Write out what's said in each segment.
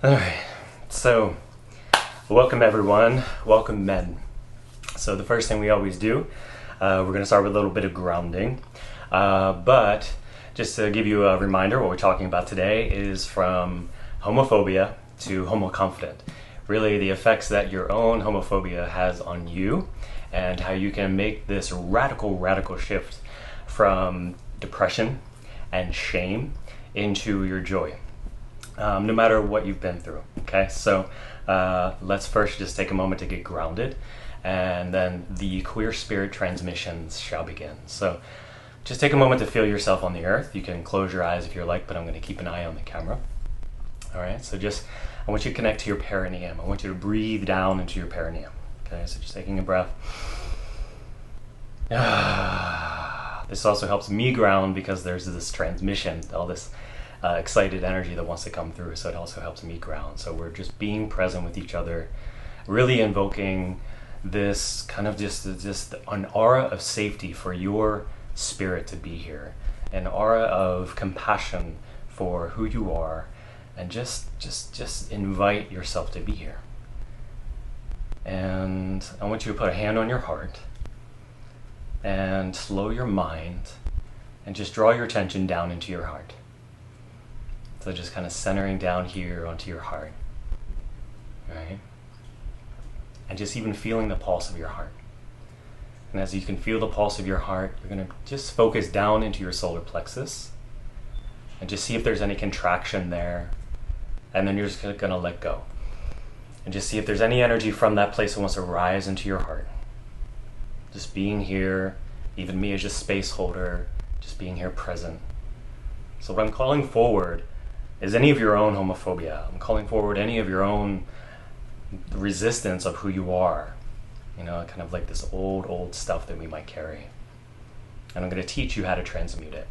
Alright, so welcome everyone, welcome men. So the first thing we always do, we're going to start with a little bit of grounding, but just to give you a reminder, what we're talking about today is from homophobia to homoconfident. Really the effects that your own homophobia has on you and how you can make this radical shift from depression and shame into your joy. No matter what you've been through, okay? So let's first just take a moment to get grounded, and then the queer spirit transmissions shall begin. So just take a moment to feel yourself on the earth. You can close your eyes if you're like, but I'm going to keep an eye on the camera. All right, so I want you to connect to your perineum. I want you to breathe down into your perineum. Okay, so just taking a breath. This also helps me ground because there's this transmission, all this excited energy that wants to come through, so it also helps me ground. So we're just being present with each other, really invoking this kind of just an aura of safety for your spirit to be here, an aura of compassion for who you are, and just invite yourself to be here. And I want you to put a hand on your heart and slow your mind and just draw your attention down into your heart. So just kind of centering down here onto your heart, right? And just even feeling the pulse of your heart. And as you can feel the pulse of your heart, you're going to just focus down into your solar plexus and just see if there's any contraction there. And then you're just going to let go. And just see if there's any energy from that place that wants to rise into your heart. Just being here, even me as just space holder, just being here present. So what I'm calling forward is any of your own homophobia. I'm calling forward any of your own resistance of who you are. You know, kind of like this old stuff that we might carry. And I'm going to teach you how to transmute it.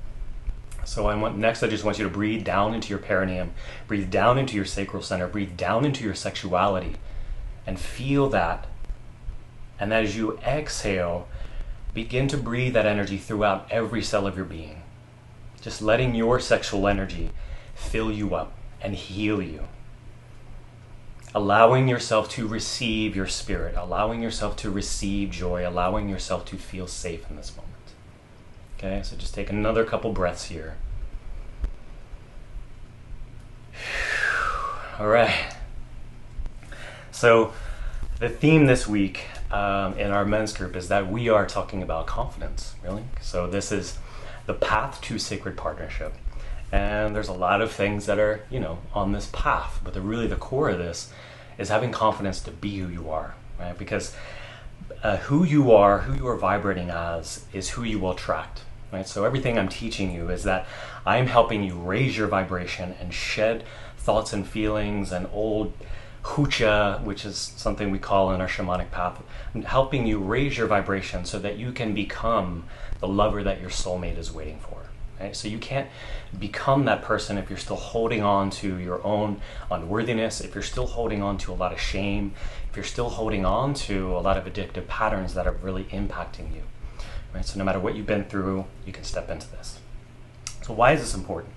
So next I just want you to breathe down into your perineum, breathe down into your sacral center, breathe down into your sexuality, and feel that. And as you exhale, begin to breathe that energy throughout every cell of your being. Just letting your sexual energy fill you up and heal you. Allowing yourself to receive your spirit, allowing yourself to receive joy, allowing yourself to feel safe in this moment. Okay, so just take another couple breaths here. All right. So the theme this week in our men's group is that we are talking about confidence, really. So this is the path to sacred partnership. And there's a lot of things that are, on this path, but really the core of this is having confidence to be who you are, right? Because who you are vibrating as, is who you will attract, right? So everything I'm teaching you is that I'm helping you raise your vibration and shed thoughts and feelings and old 𝗬𝗨𝗘𝗥, which is something we call in our shamanic path. I'm helping you raise your vibration so that you can become the lover that your soulmate is waiting for. Right? So you can't become that person if you're still holding on to your own unworthiness, if you're still holding on to a lot of shame, if you're still holding on to a lot of addictive patterns that are really impacting you. Right? So no matter what you've been through, you can step into this. So why is this important?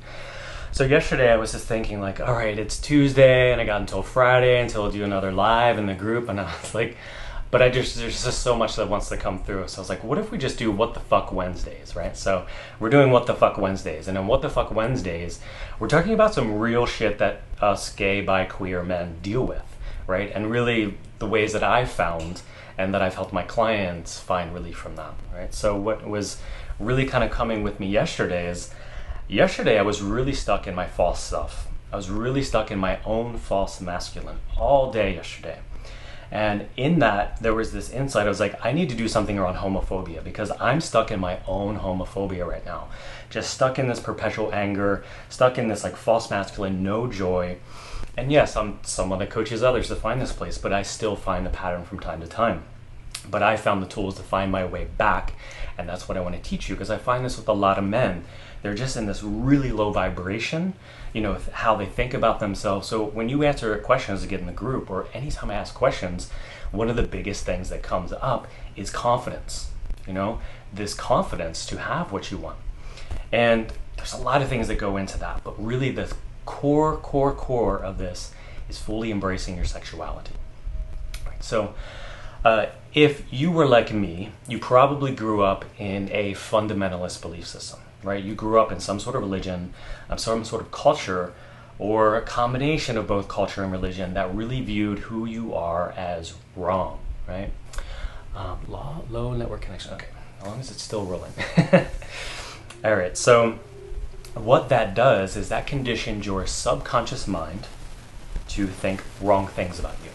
So yesterday I was just thinking like, all right, it's Tuesday and I got until Friday until I'll do another live in the group, and I was like, but there's just so much that wants to come through. So I was like, what if we just do What the Fuck Wednesdays, right? So we're doing What the Fuck Wednesdays. And on What the Fuck Wednesdays, we're talking about some real shit that us gay, bi, queer men deal with, right? And really the ways that I've found and that I've helped my clients find relief from that, right? So what was really kind of coming with me yesterday is, yesterday I was really stuck in my false self. I was really stuck in my own false masculine all day yesterday. And in that, there was this insight. I was like, I need to do something around homophobia because I'm stuck in my own homophobia right now. Just stuck in this perpetual anger, stuck in this like false masculine, no joy. And yes, I'm someone that coaches others to find this place, but I still find the pattern from time to time. But I found the tools to find my way back. And that's what I want to teach you, because I find this with a lot of men. They're just in this really low vibration, how they think about themselves. So when you answer a question as you get in the group, or anytime I ask questions, one of the biggest things that comes up is confidence. This confidence to have what you want. And there's a lot of things that go into that, but really the core of this is fully embracing your sexuality. Right? So if you were like me, you probably grew up in a fundamentalist belief system, right? You grew up in some sort of religion, some sort of culture, or a combination of both culture and religion that really viewed who you are as wrong, right? Low network connection. Okay, as long as it's still rolling. All right, so what that does is that conditions your subconscious mind to think wrong things about you.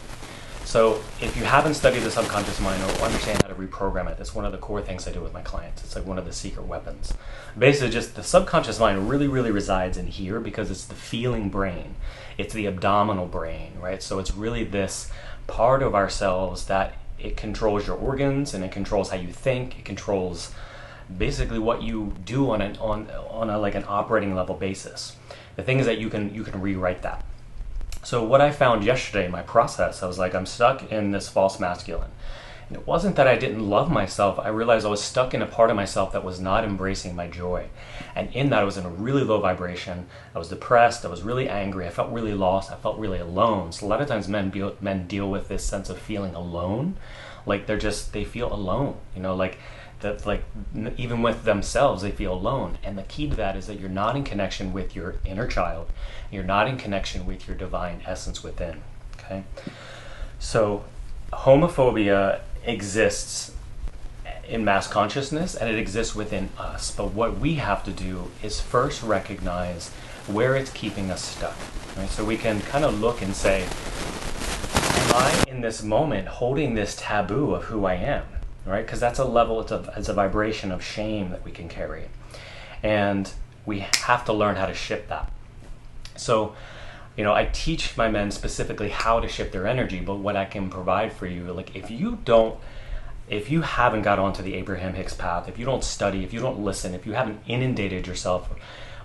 So if you haven't studied the subconscious mind or understand how to reprogram it, that's one of the core things I do with my clients. It's like one of the secret weapons. Basically, just the subconscious mind really resides in here because it's the feeling brain. It's the abdominal brain, right? So it's really this part of ourselves that it controls your organs, and it controls how you think. It controls basically what you do on a like an operating level basis. The thing is that you can rewrite that. So what I found yesterday in my process, I was like, I'm stuck in this false masculine. And it wasn't that I didn't love myself. I realized I was stuck in a part of myself that was not embracing my joy. And in that, I was in a really low vibration. I was depressed. I was really angry. I felt really lost. I felt really alone. So a lot of times men deal with this sense of feeling alone. Like they feel alone, you know, like that, like even with themselves, they feel alone. And the key to that is that you're not in connection with your inner child. You're not in connection with your divine essence within, okay? So homophobia exists in mass consciousness, and it exists within us. But what we have to do is first recognize where it's keeping us stuck, right? So we can kind of look and say, am I in this moment holding this taboo of who I am, right? Because that's a level, it's a vibration of shame that we can carry. And we have to learn how to shift that. So, you know, I teach my men specifically how to shift their energy, but what I can provide for you, like if you haven't got onto the Abraham Hicks path, if you don't study, if you don't listen, if you haven't inundated yourself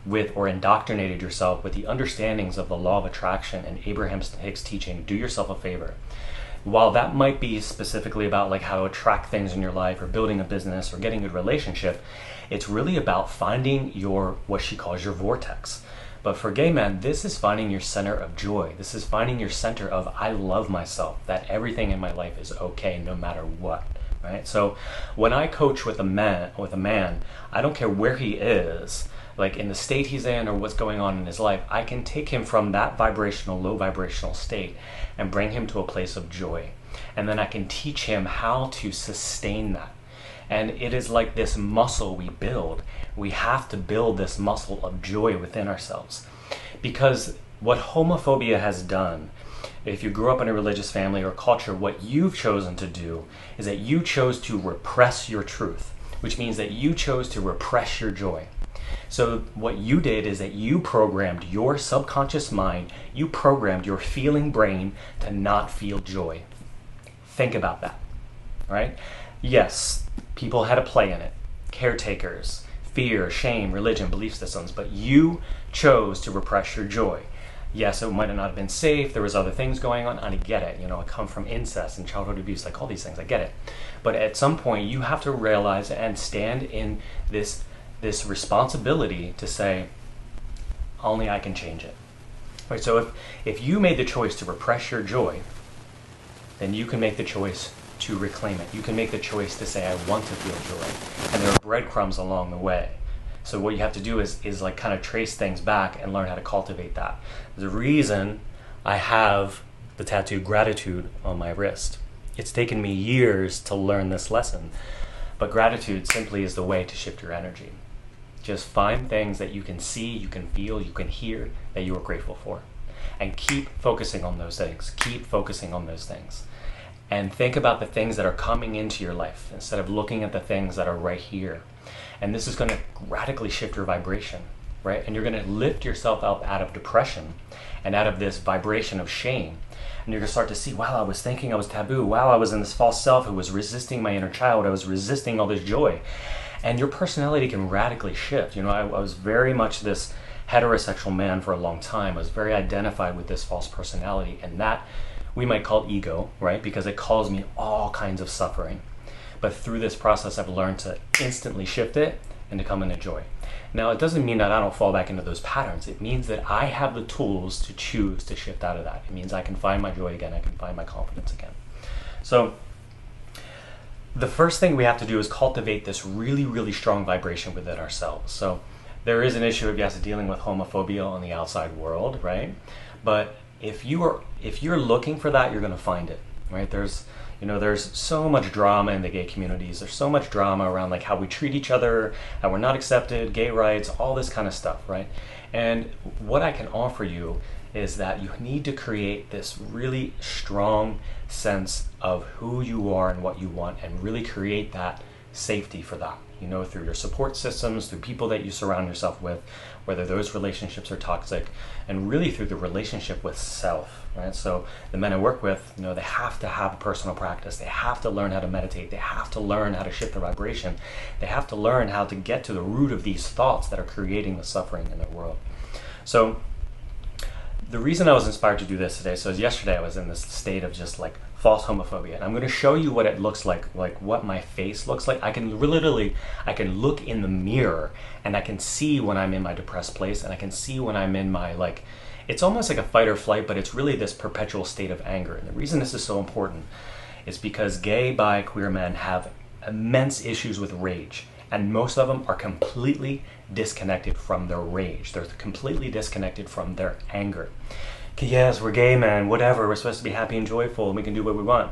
with or indoctrinated yourself with the understandings of the law of attraction and Abraham Hicks teaching, do yourself a favor. While that might be specifically about like how to attract things in your life or building a business or getting a good relationship, it's really about finding your, what she calls your vortex. But for gay men, this is finding your center of joy. This is finding your center of I love myself, that everything in my life is okay no matter what, right? So when I coach with a man, I don't care where he is, like in the state he's in or what's going on in his life, I can take him from that vibrational, low vibrational state and bring him to a place of joy. And then I can teach him how to sustain that. And it is like this muscle we build. We have to build this muscle of joy within ourselves. Because what homophobia has done, if you grew up in a religious family or culture, what you've chosen to do is that you chose to repress your truth, which means that you chose to repress your joy. So what you did is that you programmed your subconscious mind, you programmed your feeling brain to not feel joy. Think about that, right? Yes, people had a play in it. Caretakers, fear, shame, religion, belief systems, but you chose to repress your joy. Yes, it might not have been safe. There was other things going on. I get it. You know, I come from incest and childhood abuse, like all these things. I get it. But at some point, you have to realize and stand in this responsibility to say, only I can change it. Right? So if you made the choice to repress your joy, then you can make the choice to reclaim it. You can make the choice to say, I want to feel joy. And there are breadcrumbs along the way. So what you have to do is like kind of trace things back and learn how to cultivate that. The reason I have the tattoo gratitude on my wrist. It's taken me years to learn this lesson, but gratitude simply is the way to shift your energy. Just find things that you can see, you can feel, you can hear that you are grateful for. And keep focusing on those things. Keep focusing on those things. And think about the things that are coming into your life instead of looking at the things that are right here. And this is going to radically shift your vibration, right? And you're going to lift yourself up out of depression and out of this vibration of shame. And you're going to start to see, wow, I was thinking I was taboo. Wow, I was in this false self who was resisting my inner child. I was resisting all this joy. And your personality can radically shift. You know, I was very much this heterosexual man for a long time. I was very identified with this false personality. And that we might call ego, right? Because it caused me all kinds of suffering. But through this process, I've learned to instantly shift it and to come into joy. Now, it doesn't mean that I don't fall back into those patterns. It means that I have the tools to choose to shift out of that. It means I can find my joy again. I can find my confidence again. So the first thing we have to do is cultivate this really, really strong vibration within ourselves. So there is an issue of, yes, dealing with homophobia on the outside world, right? But if you're looking for that, you're going to find it, right? There's so much drama in the gay communities. There's so much drama around like how we treat each other, how we're not accepted, gay rights, all this kind of stuff, right? And what I can offer you is that you need to create this really strong sense of who you are and what you want, and really create that safety for that, through your support systems, through people that you surround yourself with, whether those relationships are toxic, and really through the relationship with self, right? So the men I work with, they have to have a personal practice. They have to learn how to meditate. They have to learn how to shift their vibration. They have to learn how to get to the root of these thoughts that are creating the suffering in their world. So the reason I was inspired to do this today, so yesterday I was in this state of just like false homophobia, and I'm going to show you what it looks like what my face looks like. I can look in the mirror and I can see when I'm in my depressed place, and I can see when I'm in my it's almost like a fight or flight, but it's really this perpetual state of anger. And the reason this is so important is because gay, bi, queer men have immense issues with rage, and most of them are completely disconnected from their rage. They're completely disconnected from their anger. Okay, yes, we're gay men, whatever, we're supposed to be happy and joyful and we can do what we want.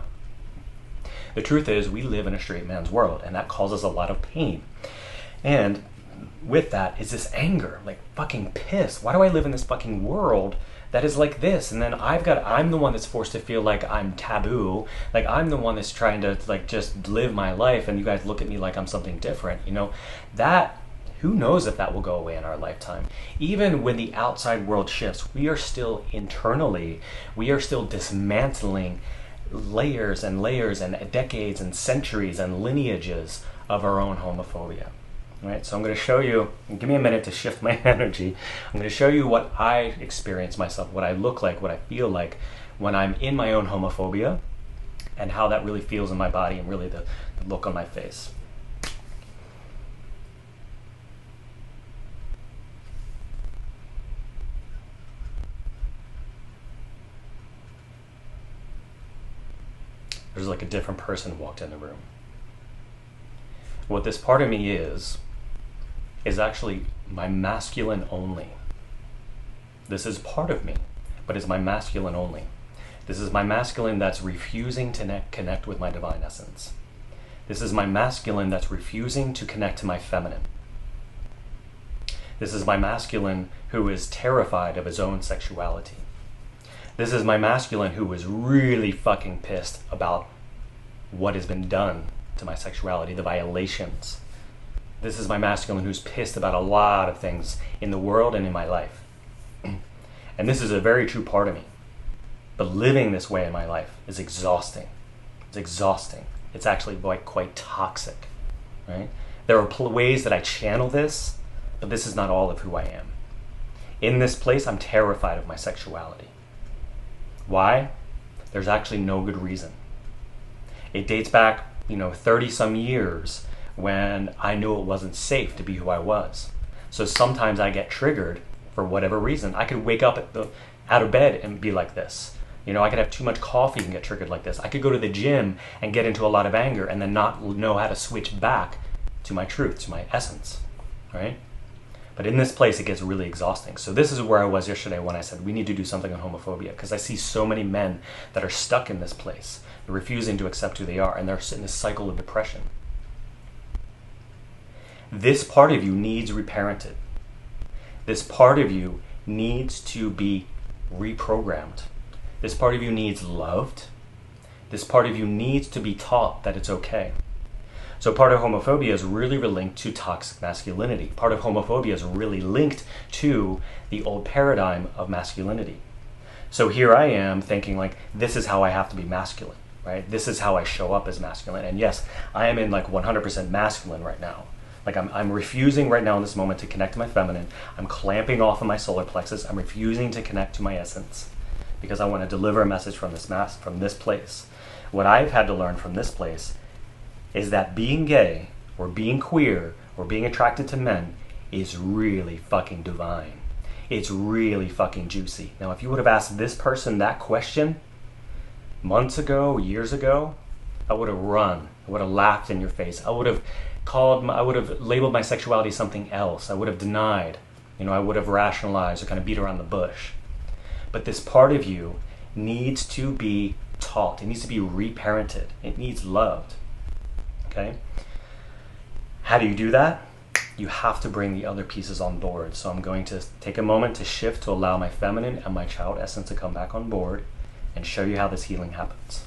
The truth is, we live in a straight man's world, and that causes a lot of pain. And with that is this anger, like fucking pissed. Why do I live in this fucking world that is like this? And then I'm the one that's forced to feel like I'm taboo. Like I'm the one that's trying to just live my life, and you guys look at me like I'm something different. That, who knows if that will go away in our lifetime. Even when the outside world shifts, we are still dismantling layers and layers and decades and centuries and lineages of our own homophobia. Right? So I'm going to show you, give me a minute to shift my energy. I'm going to show you what I experience myself, what I look like, what I feel like when I'm in my own homophobia, and how that really feels in my body, and really the look on my face. There's like a different person walked in the room. What this part of me is actually my masculine only. This is part of me, but it's my masculine only. This is my masculine that's refusing to connect with my divine essence. This is my masculine that's refusing to connect to my feminine. This is my masculine who is terrified of his own sexuality. This is my masculine who is really fucking pissed about what has been done to my sexuality, the violations. This is my masculine who's pissed about a lot of things in the world and in my life. And this is a very true part of me. But living this way in my life is exhausting. It's exhausting. It's actually quite toxic, right? There are ways that I channel this, but this is not all of who I am. In this place, I'm terrified of my sexuality. Why? There's actually no good reason. It dates back, 30 some years when I knew it wasn't safe to be who I was. So sometimes I get triggered for whatever reason. I could wake up out of bed and be like this. I could have too much coffee and get triggered like this. I could go to the gym and get into a lot of anger and then not know how to switch back to my truth, to my essence, right? But in this place, it gets really exhausting. So this is where I was yesterday when I said we need to do something on homophobia, because I see so many men that are stuck in this place. They're refusing to accept who they are, and they're in this cycle of depression. This part of you needs reparented. This part of you needs to be reprogrammed. This part of you needs loved. This part of you needs to be taught that it's okay. So part of homophobia is really linked to toxic masculinity. Part of homophobia is really linked to the old paradigm of masculinity. So here I am thinking this is how I have to be masculine, right? This is how I show up as masculine. And yes, I am in 100% masculine right now. I'm refusing right now in this moment to connect to my feminine. I'm clamping off of my solar plexus. I'm refusing to connect to my essence because I want to deliver a message from this place. What I've had to learn from this place is that being gay or being queer or being attracted to men is really fucking divine. It's really fucking juicy. Now, if you would have asked this person that question months ago, years ago, I would have run. I would have laughed in your face. I would have labeled my sexuality something else. I would have denied. I would have rationalized or kind of beat around the bush. But this part of you needs to be taught. It needs to be reparented. It needs loved. Okay? How do you do that? You have to bring the other pieces on board. So I'm going to take a moment to shift to allow my feminine and my child essence to come back on board and show you how this healing happens.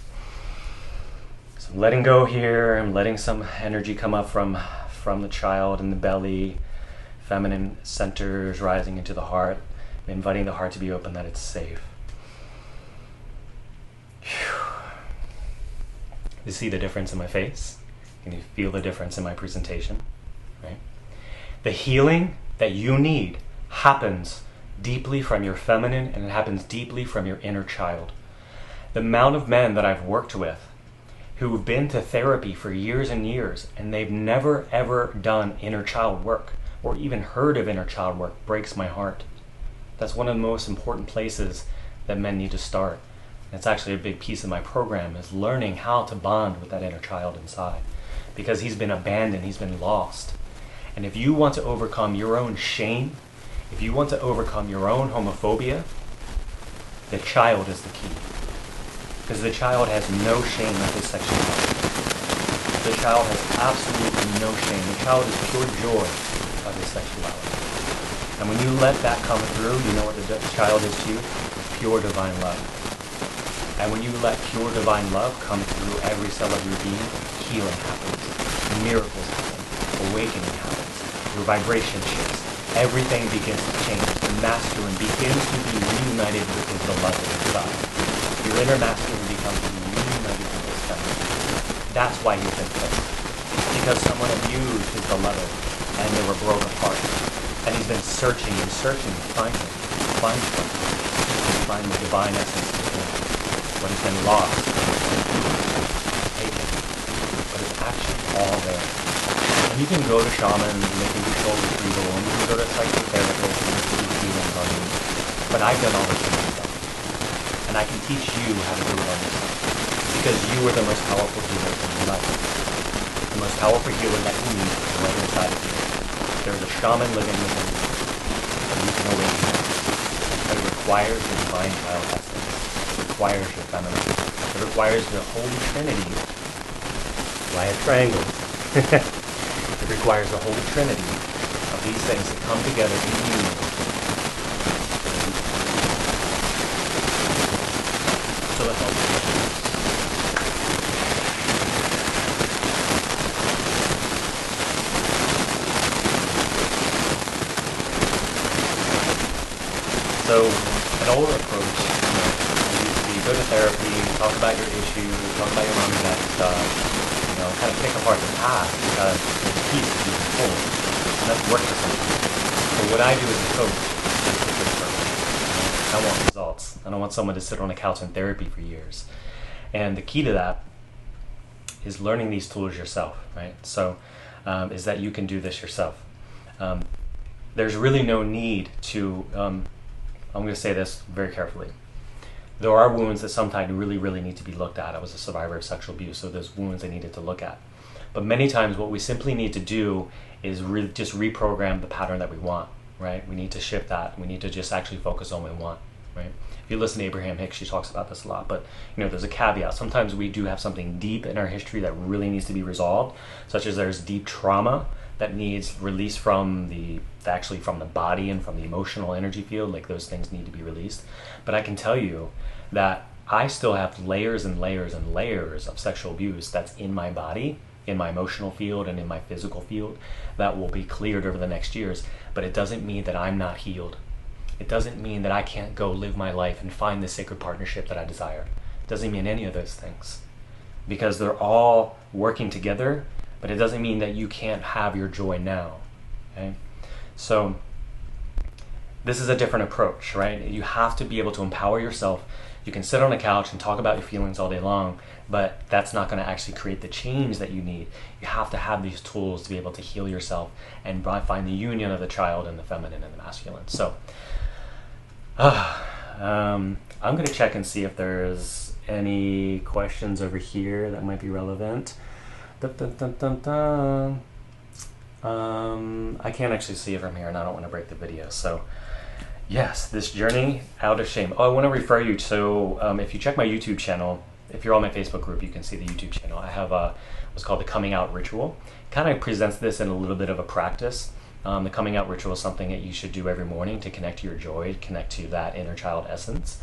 So I'm letting go here. I'm letting some energy come up from the child in the belly. Feminine centers rising into the heart. I'm inviting the heart to be open, that it's safe. You see the difference in my face? Can you feel the difference in my presentation? Right? The healing that you need happens deeply from your feminine, and it happens deeply from your inner child. The amount of men that I've worked with who've been to therapy for years and years, and they've never ever done inner child work or even heard of inner child work breaks my heart. That's one of the most important places that men need to start. It's actually a big piece of my program, is learning how to bond with that inner child inside, because he's been abandoned, he's been lost. And if you want to overcome your own shame, if you want to overcome your own homophobia, the child is the key. Because the child has no shame of his sexuality. The child has absolutely no shame. The child is pure joy of his sexuality. And when you let that come through, you know what the child is to you? Pure divine love. And when you let pure divine love come through every cell of your being, healing happens. Miracles happen. Awakening happens. Your vibration shifts. Everything begins to change. The masculine begins to be reunited with his beloved inside. Your inner masculine becomes reunited with his feminine. That's why he's been killed. Because someone abused his beloved and they were broke apart. And he's been searching and searching to find him. Find something. To find the divine essence of him. What has been lost. Taken. But it's actually all there. And you can go to shamans and they can do shoulder retrieval, and you can go to psychotherapists and they can do healings on you. But I've done all this for myself. And I can teach you how to do it on yourself. Because you are the most powerful healer in your life. The most powerful healer that you need is right inside of you. There's a shaman living within you. And you can awaken him. But it requires the divine child essence. It requires your feminine. It requires the Holy Trinity. Why a triangle? It requires the Holy Trinity of these things to come together in union. So let's help. So an older approach, used to be go to therapy, talk about your issues, talk about your mom and dad stuff, kind of pick apart the past because the piece is being pulled. And that's work for some people. But what I do as a coach is pick this first. I want results. I don't want someone to sit on a couch in therapy for years. And the key to that is learning these tools yourself, right? So is that you can do this yourself. There's really no need to, I'm going to say this very carefully. There are wounds that sometimes really, really need to be looked at. I was a survivor of sexual abuse, so there's wounds I needed to look at. But many times what we simply need to do is just reprogram the pattern that we want, right? We need to shift that. We need to just actually focus on what we want, right? If you listen to Abraham Hicks, she talks about this a lot, but there's a caveat. Sometimes we do have something deep in our history that really needs to be resolved, such as there's deep trauma that needs release from from the body and from the emotional energy field. Like those things need to be released. But I can tell you that I still have layers and layers and layers of sexual abuse that's in my body, in my emotional field and in my physical field, that will be cleared over the next years. But it doesn't mean that I'm not healed. It doesn't mean that I can't go live my life and find the sacred partnership that I desire. It doesn't mean any of those things. Because they're all working together, but it doesn't mean that you can't have your joy now. Okay? So this is a different approach, right? You have to be able to empower yourself. You can sit on a couch and talk about your feelings all day long, but that's not going to actually create the change that you need. You have to have these tools to be able to heal yourself and find the union of the child and the feminine and the masculine. So I'm going to check and see if there's any questions over here that might be relevant. Dun, dun, dun, dun, dun. I can't actually see it from here, and I don't want to break the video. So yes, this journey out of shame. Oh, I want to refer you to, if you check my YouTube channel, if you're on my Facebook group, you can see the YouTube channel. I have what's called the coming out ritual. Kind of presents this in a little bit of a practice. The coming out ritual is something that you should do every morning to connect to your joy, to connect to that inner child essence.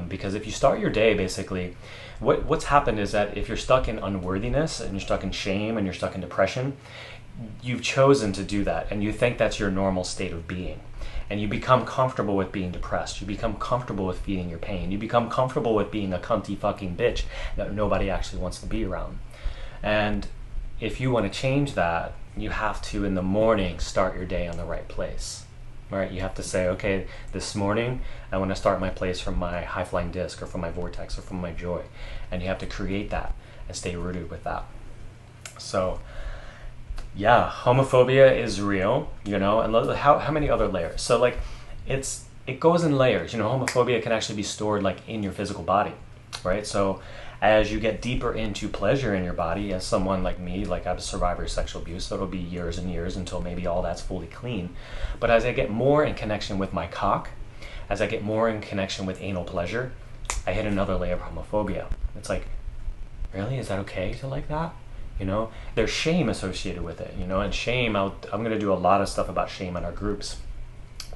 Because if you start your day, basically, what's happened is that if you're stuck in unworthiness and you're stuck in shame and you're stuck in depression, you've chosen to do that and you think that's your normal state of being. And you become comfortable with being depressed. You become comfortable with feeding your pain. You become comfortable with being a cunty fucking bitch that nobody actually wants to be around. And if you want to change that, you have to, in the morning, start your day on the right place. Right? You have to say, okay, this morning, I want to start my place from my high-flying disc or from my vortex or from my joy. And you have to create that and stay rooted with that. So, yeah, homophobia is real, you know, and how many other layers? So like, it goes in layers, you know. Homophobia can actually be stored like in your physical body, right? So as you get deeper into pleasure in your body, as someone like me, like I'm a survivor of sexual abuse, so it'll be years and years until maybe all that's fully clean. But as I get more in connection with my cock, as I get more in connection with anal pleasure, I hit another layer of homophobia. It's like, really, is that okay to like that? You know, there's shame associated with it, you know, and shame, I'm going to do a lot of stuff about shame in our groups.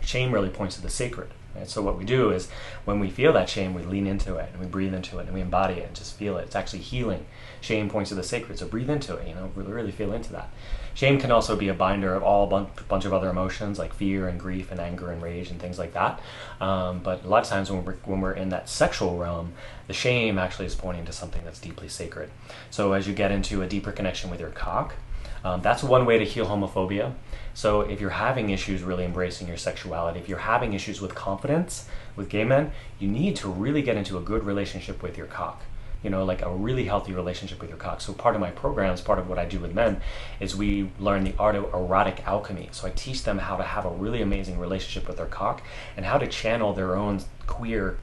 Shame really points to the sacred, right? So what we do is when we feel that shame, we lean into it and we breathe into it and we embody it and just feel it. It's actually healing. Shame points to the sacred, so breathe into it, you know, really feel into that. Shame can also be a binder of all bunch of other emotions like fear and grief and anger and rage and things like that. But a lot of times when we're in that sexual realm, the shame actually is pointing to something that's deeply sacred. So as you get into a deeper connection with your cock, that's one way to heal homophobia. So if you're having issues really embracing your sexuality, if you're having issues with confidence with gay men, you need to really get into a good relationship with your cock. You know, like a really healthy relationship with your cock. So part of my programs, part of what I do with men, is we learn the art of erotic alchemy. So I teach them how to have a really amazing relationship with their cock and how to channel their own queer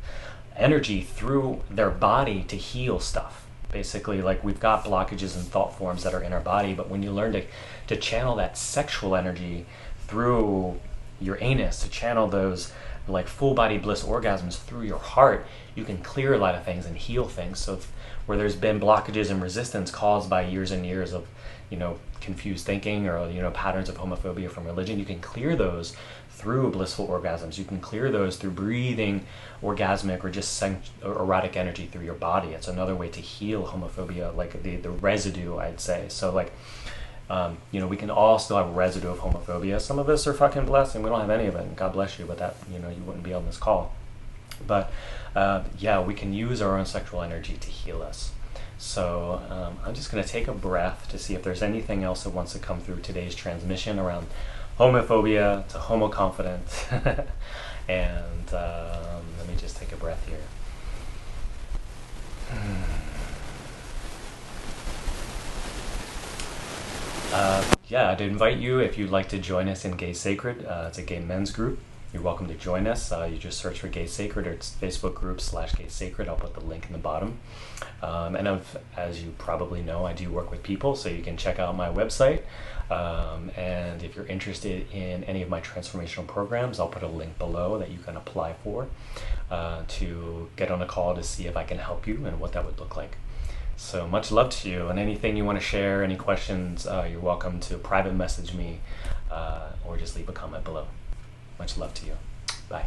energy through their body to heal stuff. Basically, like we've got blockages and thought forms that are in our body, but when you learn to channel that sexual energy through your anus, to channel those like full body bliss orgasms through your heart, you can clear a lot of things and heal things. So where there's been blockages and resistance caused by years and years of, you know, confused thinking or, you know, patterns of homophobia from religion, you can clear those through blissful orgasms. You can clear those through breathing orgasmic or just erotic energy through your body. It's another way to heal homophobia, like the residue, I'd say. So like, you know, we can all still have a residue of homophobia. Some of us are fucking blessed and we don't have any of it, and God bless you, but that, you know, you wouldn't be on this call. But yeah, we can use our own sexual energy to heal us. So I'm just going to take a breath to see if there's anything else that wants to come through today's transmission around homophobia to homo-confidence. And let me just take a breath here. Yeah, I'd invite you, if you'd like to join us in Gay Sacred. It's a gay men's group. You're welcome to join us. You just search for Gay Sacred, or it's Facebook group /Gay Sacred. I'll put the link in the bottom. And as you probably know, I do work with people, so you can check out my website. And if you're interested in any of my transformational programs, I'll put a link below that you can apply for to get on a call to see if I can help you and what that would look like. So much love to you, and anything you want to share, any questions, you're welcome to private message me or just leave a comment below. Much love to you. Bye.